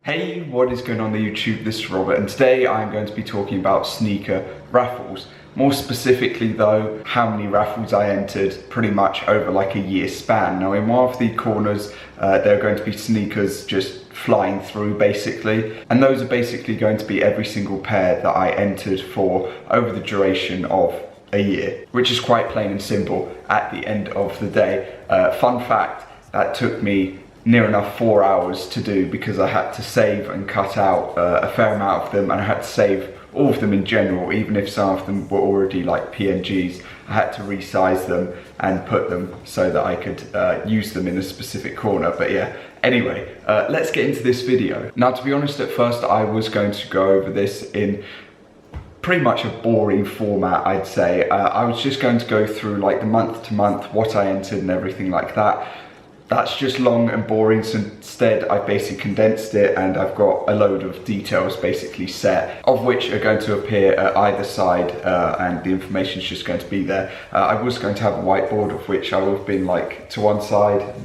Hey, what is going on the YouTube? This is Robert, and today I'm going to be talking about sneaker raffles. More specifically though, how many raffles I entered pretty much over like a year span. Now in one of the corners, there are going to be sneakers just flying through basically, and those are basically going to be every single pair that I entered for over the duration of a year, which is quite plain and simple at the end of the day. Fun fact, that took me near enough 4 hours to do because I had to save and cut out a fair amount of them, and I had to save all of them in general, even if some of them were already like PNGs. I had to resize them and put them so that I could use them in a specific corner. But yeah, anyway, let's get into this video. Now, to be honest, at first I was going to go over this in pretty much a boring format, I'd say. I was just going to go through like the month to month, what I entered and everything like that. That's just long and boring, so instead I basically condensed it, and I've got a load of details basically set, of which are going to appear at either side, and the information is just going to be there. I was going to have a whiteboard, of which I would have been like to one side,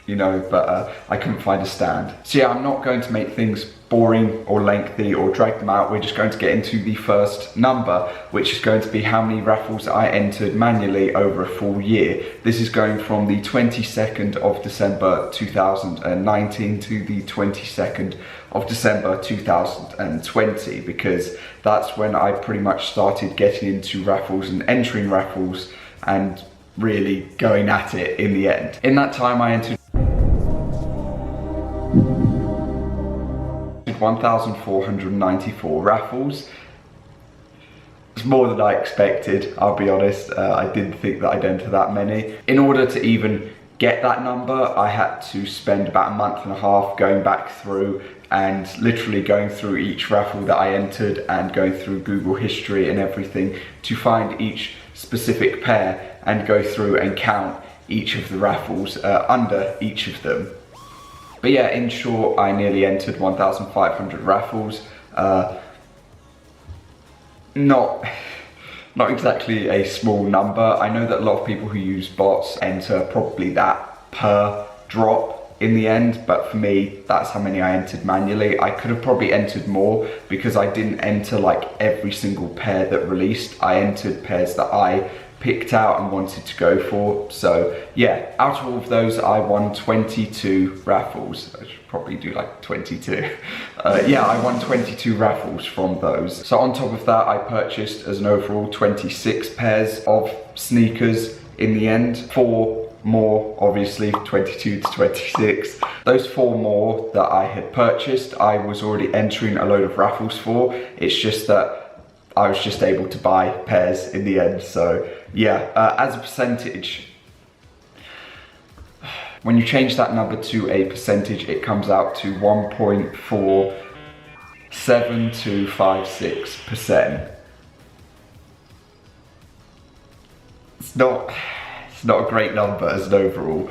you know, but I couldn't find a stand. So yeah, I'm not going to make things boring or lengthy or drag them out. We're just going to get into the first number, which is going to be how many raffles I entered manually over a full year. This is going from the 22nd of December 2019 to the 22nd of December 2020, because that's when I pretty much started getting into raffles and entering raffles and really going at it in the end. In that time I entered 1,494 raffles. It's more than I expected, I'll be honest. I didn't think that I'd enter that many. In order to even get that number, I had to spend about a month and a half going back through and literally going through each raffle that I entered and going through Google history and everything to find each specific pair and go through and count each of the raffles under each of them. But yeah, in short, I nearly entered 1,500 raffles. Not exactly a small number. I know that a lot of people who use bots enter probably that per drop in the end, but for me, that's how many I entered manually. I could have probably entered more because I didn't enter like every single pair that released. I entered pairs that I picked out and wanted to go for. So yeah, out of all of those, I won 22 raffles. I should probably do like 22. Yeah, I won 22 raffles from those. So on top of that, I purchased as an overall 26 pairs of sneakers in the end. 4 more, obviously, 22 to 26. Those 4 more that I had purchased, I was already entering a load of raffles for. It's just that I was just able to buy pairs in the end. So yeah, as a percentage, when you change that number to a percentage, it comes out to 1.47256%. It's not a great number as an overall.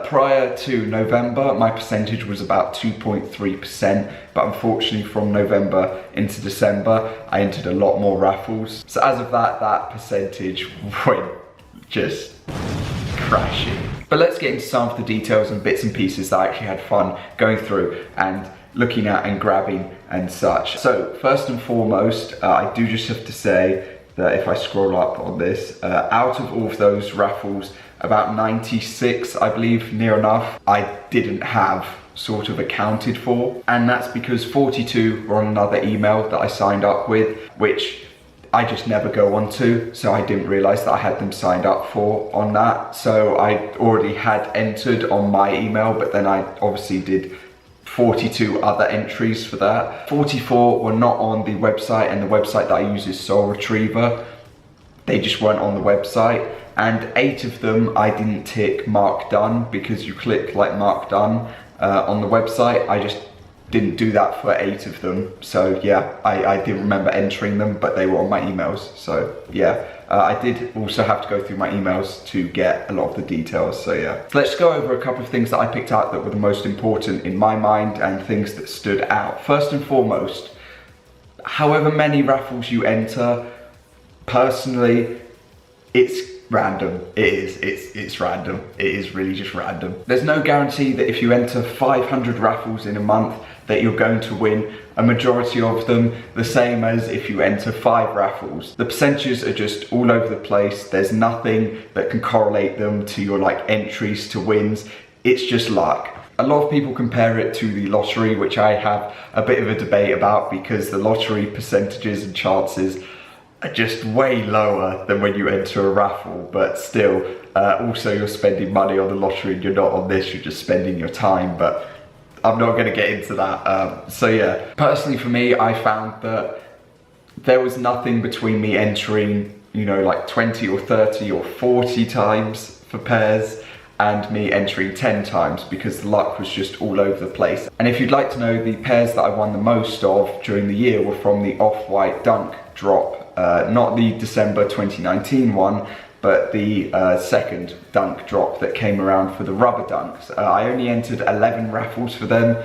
Prior to November, my percentage was about 2.3%, but unfortunately from November into December, I entered a lot more raffles. So as of that percentage went just crashing. But let's get into some of the details and bits and pieces that I actually had fun going through and looking at and grabbing and such. So first and foremost, I do just have to say that if I scroll up on this, out of all of those raffles, about 96, I believe, near enough, I didn't have sort of accounted for. And that's because 42 were on another email that I signed up with, which I just never go onto. So I didn't realize that I had them signed up for on that. So I already had entered on my email, but then I obviously did 42 other entries for that. 44 were not on the website, and the website that I use is Soul Retriever. They just weren't on the website. And 8 of them I didn't tick mark done, because you click like mark done on the website. I just didn't do that for 8 of them. So yeah, I didn't remember entering them, but they were on my emails. So yeah, I did also have to go through my emails to get a lot of the details, so yeah. So let's go over a couple of things that I picked out that were the most important in my mind and things that stood out. First and foremost, however many raffles you enter, personally, it's random. It's random. It is really just random. There's no guarantee that if you enter 500 raffles in a month, that you're going to win a majority of them, the same as if you enter 5 raffles. The percentages are just all over the place. There's nothing that can correlate them to your like entries to wins. It's just luck. A lot of people compare it to the lottery, which I have a bit of a debate about, because the lottery percentages and chances are just way lower than when you enter a raffle, but still, also you're spending money on the lottery and you're not on this, you're just spending your time, but I'm not going to get into that. So yeah, personally for me, I found that there was nothing between me entering, you know, like 20 or 30 or 40 times for pairs and me entering 10 times, because the luck was just all over the place. And if you'd like to know, the pairs that I won the most of during the year were from the off-white dunk drop. Not the December 2019 one, but the second dunk drop that came around for the rubber dunks. I only entered 11 raffles for them,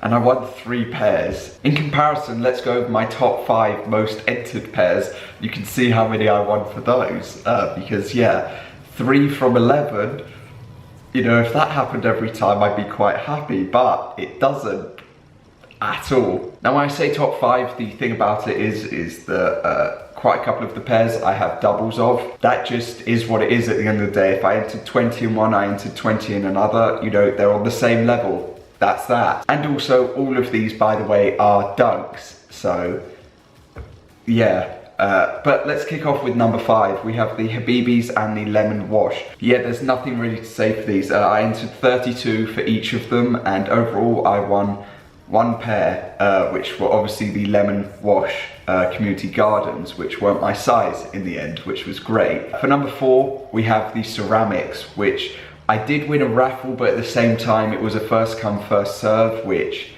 and I won 3 pairs. In comparison, let's go over my top 5 most entered pairs. You can see how many I won for those, because yeah, 3 from 11, you know, if that happened every time, I'd be quite happy, but it doesn't at all. Now, when I say top 5, the thing about it is that quite a couple of the pairs I have doubles of. That just is what it is at the end of the day. If I entered 20 in one, I entered 20 in another, you know, they're on the same level. That's that. And also, all of these, by the way, are dunks. So, yeah. But let's kick off with number 5. We have the Habibis and the Lemon Wash. Yeah, there's nothing really to say for these. I entered 32 for each of them, and overall I won 1 pair, which were obviously the Lemon Wash Community Gardens, which weren't my size in the end, which was great. For number 4, we have the Ceramics, which I did win a raffle, but at the same time it was a first come first serve, which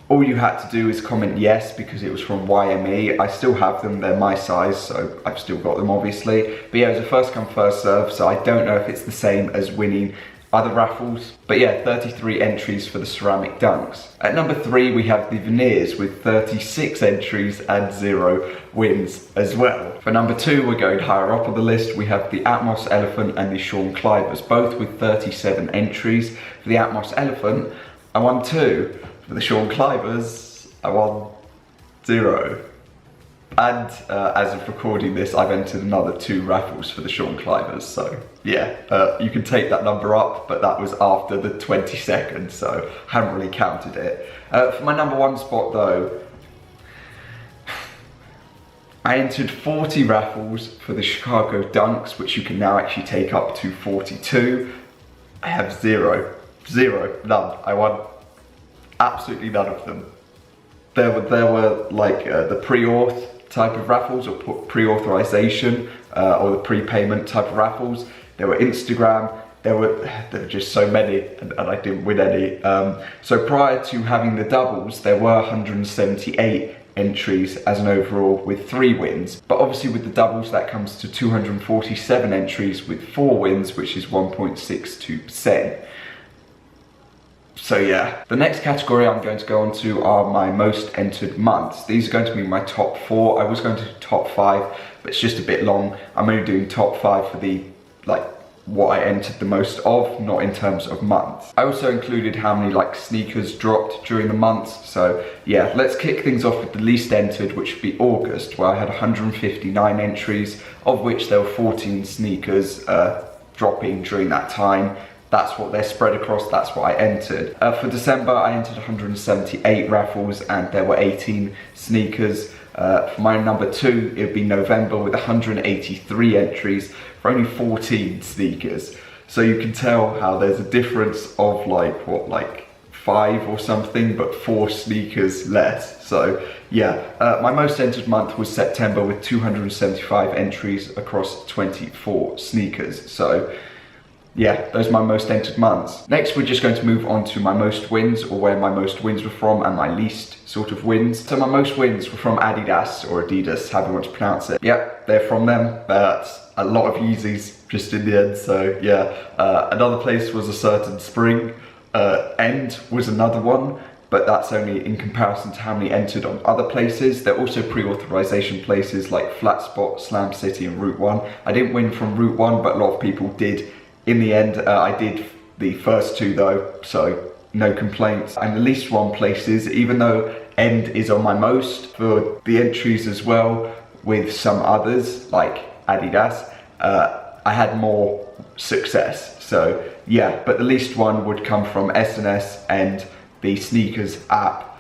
all you had to do is comment yes, because it was from YME. I still have them, they're my size, so I've still got them obviously. But yeah, it was a first come first serve, so I don't know if it's the same as winning other raffles. But yeah, 33 entries for the ceramic dunks. At number 3, we have the veneers with 36 entries and 0 wins as well. For number 2, we're going higher up on the list. We have the Atmos Elephant and the Sean Clivers, both with 37 entries. For the Atmos Elephant, I won 2. For the Sean Clivers, I won 0. And as of recording this, I've entered another 2 raffles for the Sean Clivers, so yeah, you can take that number up, but that was after the 22nd, so I haven't really counted it. For my number 1 spot though, I entered 40 raffles for the Chicago Dunks, which you can now actually take up to 42. I have 0, none. I won absolutely none of them. There were like the pre-auth type of raffles, or pre-authorization, or the prepayment type of raffles. There were Instagram, there were just so many, and I didn't win any. So prior to having the doubles, there were 178 entries as an overall with 3 wins. But obviously with the doubles, that comes to 247 entries with 4 wins, which is 1.62%. So yeah, the next category I'm going to go on to are my most entered months. These are going to be my top 4. I was going to do top 5, but it's just a bit long. I'm only doing top 5 for the, like, what I entered the most of, not in terms of months. I also included how many like sneakers dropped during the months. So yeah, let's kick things off with the least entered, which would be August, where I had 159 entries, of which there were 14 sneakers dropping during that time. That's what they're spread across, that's what I entered. For December, I entered 178 raffles and there were 18 sneakers. For my number 2, it would be November with 183 entries for only 14 sneakers. So you can tell how there's a difference of like, what, like 5 or something, but 4 sneakers less. So yeah, my most entered month was September with 275 entries across 24 sneakers. So yeah, those are my most entered months. Next, we're just going to move on to my most wins, or where my most wins were from, and my least sort of wins. So my most wins were from Adidas, or Adidas, however you want to pronounce it. Yep, they're from them, but a lot of Yeezys just in the end, so yeah. Another place was a certain Spring. End was another one, but that's only in comparison to how many entered on other places. There are also pre-authorization places like Flat Spot, Slam City, and Route 1. I didn't win from Route 1, but a lot of people did. In the end, I did the first 2 though, so no complaints. And the least one places, even though end is on my most for the entries as well, with some others like Adidas, I had more success. So yeah, but the least one would come from SNS and the sneakers app,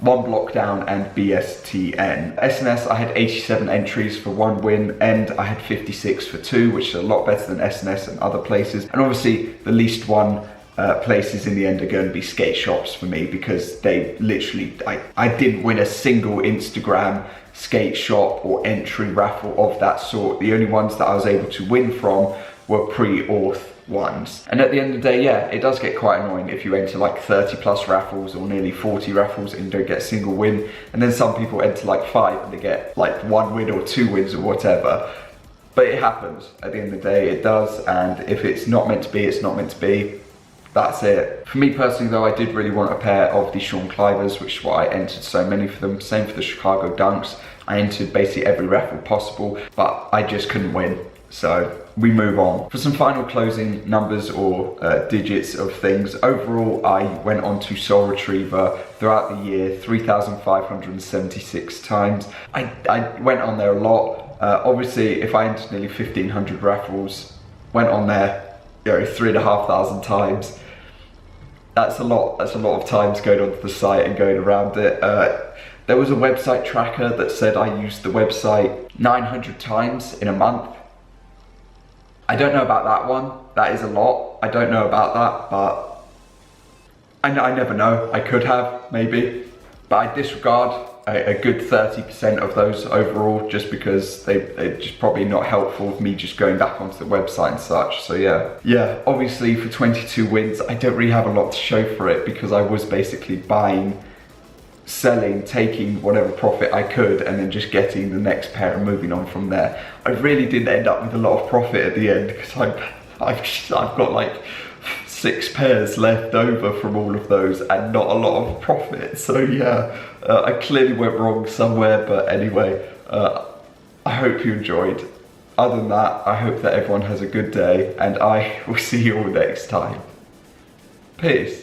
One Block Down and BSTN. SNS, I had 87 entries for 1 win, and I had 56 for 2, which is a lot better than SNS and other places. And obviously the least one places in the end are going to be skate shops for me, because they literally, I didn't win a single Instagram skate shop or entry raffle of that sort. The only ones that I was able to win from were pre-auth ones. And at the end of the day, yeah, it does get quite annoying if you enter like 30 plus raffles or nearly 40 raffles and you don't get a single win. And then some people enter like 5 and they get like 1 win or 2 wins or whatever. But it happens. At the end of the day, it does. And if it's not meant to be, it's not meant to be. That's it. For me personally though, I did really want a pair of the Sean Clivers, which is why I entered so many for them. Same for the Chicago Dunks. I entered basically every raffle possible, but I just couldn't win. So we move on. For some final closing numbers or digits of things, overall I went on to Soul Retriever throughout the year 3,576 times. I went on there a lot. Obviously if I entered nearly 1,500 raffles, went on there 3,500 times. That's a lot of times going onto the site and going around it. There was a website tracker that said I used the website 900 times in a month. I don't know about that one. That is a lot. I don't know about that, but I never know. I could have, maybe. But I disregard a good 30% of those overall, just because they're just probably not helpful with me just going back onto the website and such. So yeah, obviously for 22 wins, I don't really have a lot to show for it, because I was basically buying, selling, taking whatever profit I could, and then just getting the next pair and moving on from there. I really did end up with a lot of profit at the end, because I've got like 6 pairs left over from all of those and not a lot of profit. So yeah, I clearly went wrong somewhere, but anyway, I hope you enjoyed. Other than that, I hope that everyone has a good day, and I will see you all next time. Peace.